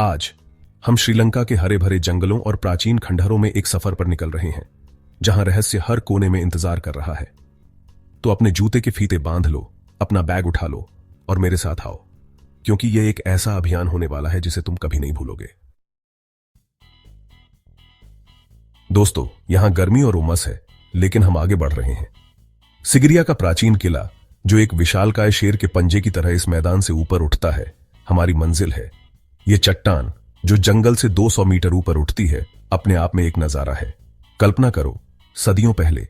आज हम श्रीलंका के हरे भरे जंगलों और प्राचीन खंडहरों में एक सफर पर निकल रहे हैं, जहां रहस्य हर कोने में इंतजार कर रहा है। तो अपने जूते के फीते बांध लो, अपना बैग उठा लो और मेरे साथ आओ, क्योंकि यह एक ऐसा अभियान होने वाला है जिसे तुम कभी नहीं भूलोगे। दोस्तों, यहां गर्मी और उमस है, लेकिन हम आगे बढ़ रहे हैं। सिगिरिया का प्राचीन किला, जो एक विशालकाय शेर के पंजे की तरह इस मैदान से ऊपर उठता है, हमारी मंजिल है। यह चट्टान, जो जंगल से 200 मीटर ऊपर उठती है, अपने आप में एक नजारा है। कल्पना करो, सदियों पहले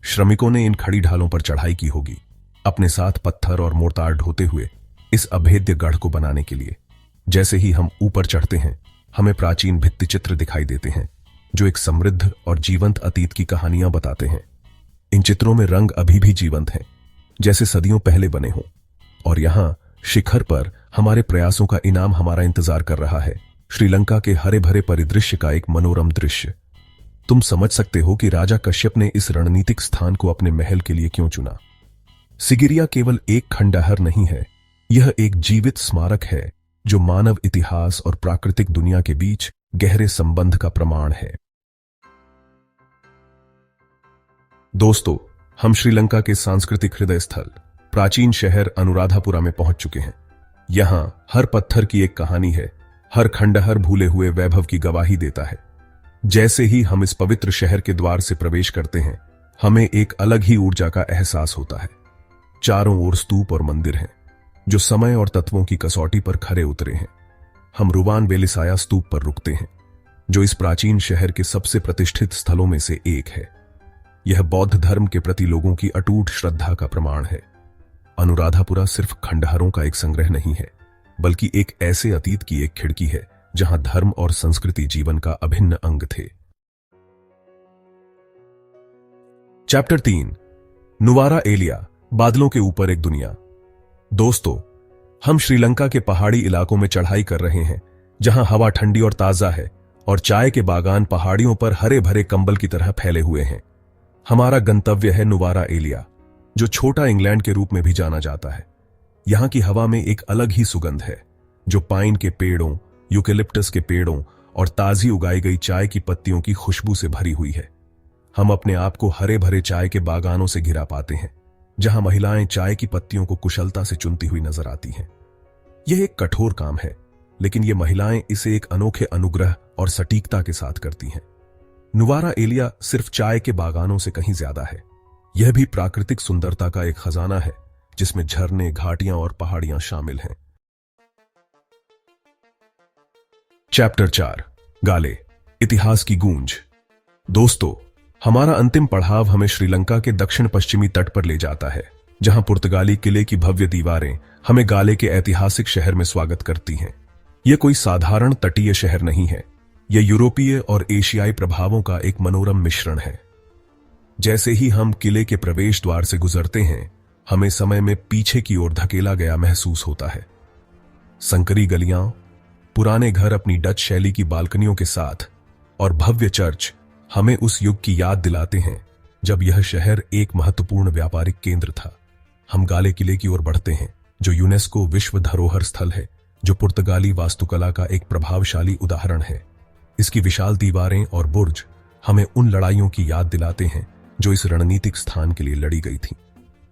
श्रमिकों ने इन खड़ी ढालों पर चढ़ाई की होगी, अपने साथ पत्थर और मोर्टार ढोते हुए इस अभेद्य गढ़ को बनाने के लिए। जैसे ही हम ऊपर चढ़ते हैं, हमें प्राचीन भित्ति चित्र दिखाई देते हैं, जो एक समृद्ध और जीवंत अतीत की कहानियां बताते हैं। इन चित्रों में रंग अभी भी जीवंत हैं, जैसे सदियों पहले बने हों। और यहां शिखर पर हमारे प्रयासों का इनाम हमारा इंतजार कर रहा है, श्रीलंका के हरे भरे परिदृश्य का एक मनोरम दृश्य। तुम समझ सकते हो कि राजा कश्यप ने इस रणनीतिक स्थान को अपने महल के लिए क्यों चुना। सिगिरिया केवल एक खंडहर नहीं है, यह एक जीवित स्मारक है, जो मानव इतिहास और प्राकृतिक दुनिया के बीच गहरे संबंध का प्रमाण है। दोस्तों, हम श्रीलंका के सांस्कृतिक हृदय स्थल प्राचीन शहर अनुराधापुरा में पहुंच चुके हैं। यहां हर पत्थर की एक कहानी है, हर खंडहर भूले हुए वैभव की गवाही देता है। जैसे ही हम इस पवित्र शहर के द्वार से प्रवेश करते हैं, हमें एक अलग ही ऊर्जा का एहसास होता है। चारों ओर स्तूप और मंदिर हैं, जो समय और तत्वों की कसौटी पर खरे उतरे हैं। हम रुवान वेलिसाया स्तूप पर रुकते हैं, जो इस प्राचीन शहर के सबसे प्रतिष्ठित स्थलों में से एक है। यह बौद्ध धर्म के प्रति लोगों की अटूट श्रद्धा का प्रमाण है। अनुराधापुरा सिर्फ खंडहरों का एक संग्रह नहीं है, बल्कि एक ऐसे अतीत की एक खिड़की है, जहां धर्म और संस्कृति जीवन का अभिन्न अंग थे। चैप्टर 3, नुवारा एलिया, बादलों के ऊपर एक दुनिया। दोस्तों, हम श्रीलंका के पहाड़ी इलाकों में चढ़ाई कर रहे हैं, जहां हवा ठंडी और ताजा है और चाय के बागान पहाड़ियों पर हरे भरे कंबल की तरह फैले हुए हैं। हमारा गंतव्य है नुवारा एलिया, जो छोटा इंग्लैंड के रूप में भी जाना जाता है। यहां की हवा में एक अलग ही सुगंध है, जो पाइन के पेड़ों, यूकेलिप्टस के पेड़ों और ताजी उगाई गई चाय की पत्तियों की खुशबू से भरी हुई है। हम अपने आप को हरे भरे चाय के बागानों से घिरा पाते हैं, जहां महिलाएं चाय की पत्तियों को कुशलता से चुनती हुई नजर आती हैं। यह एक कठोर काम है, लेकिन ये महिलाएं इसे एक अनोखे अनुग्रह और सटीकता के साथ करती हैं। नुवारा एलिया सिर्फ चाय के बागानों से कहीं ज्यादा है। यह भी प्राकृतिक सुंदरता का एक खजाना है, जिसमें झरने, घाटियां और पहाड़ियां शामिल हैं। चैप्टर 4, गाले, इतिहास की गूंज। दोस्तों, हमारा अंतिम पड़ाव हमें श्रीलंका के दक्षिण पश्चिमी तट पर ले जाता है, जहां पुर्तगाली किले की भव्य दीवारें हमें गाले के ऐतिहासिक शहर में स्वागत करती हैं। यह कोई साधारण तटीय शहर नहीं है, यह यूरोपीय और एशियाई प्रभावों का एक मनोरम मिश्रण है। जैसे ही हम किले के प्रवेश द्वार से गुजरते हैं, हमें समय में पीछे की ओर धकेला गया महसूस होता है। संकरी गलियां, पुराने घर अपनी डच शैली की बालकनियों के साथ, और भव्य चर्च हमें उस युग की याद दिलाते हैं जब यह शहर एक महत्वपूर्ण व्यापारिक केंद्र था। हम गाले किले की ओर बढ़ते हैं, जो यूनेस्को विश्व धरोहर स्थल है, जो पुर्तगाली वास्तुकला का एक प्रभावशाली उदाहरण है। इसकी विशाल दीवारें और बुर्ज हमें उन लड़ाइयों की याद दिलाते हैं जो इस रणनीतिक स्थान के लिए लड़ी गई थीं।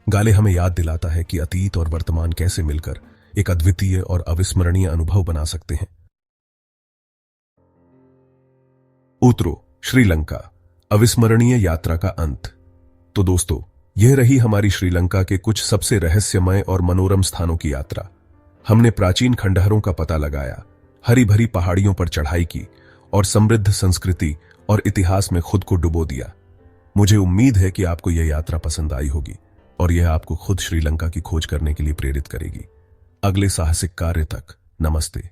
गाले हमें याद दिलाता है कि अतीत और वर्तमान कैसे मिलकर एक अद्वितीय और अविस्मरणीय अनुभव बना सकते हैं। उतरो, श्रीलंका, अविस्मरणीय यात्रा का अंत। तो दोस्तों, यह रही हमारी श्रीलंका के कुछ सबसे रहस्यमय और मनोरम स्थानों की यात्रा। हमने प्राचीन खंडहरों का पता लगाया, हरी भरी पहाड़ियों पर चढ़ाई की और समृद्ध संस्कृति और इतिहास में खुद को डुबो दिया। मुझे उम्मीद है कि आपको यह यात्रा पसंद आई होगी और यह आपको खुद श्रीलंका की खोज करने के लिए प्रेरित करेगी। अगले साहसिक कार्य तक नमस्ते।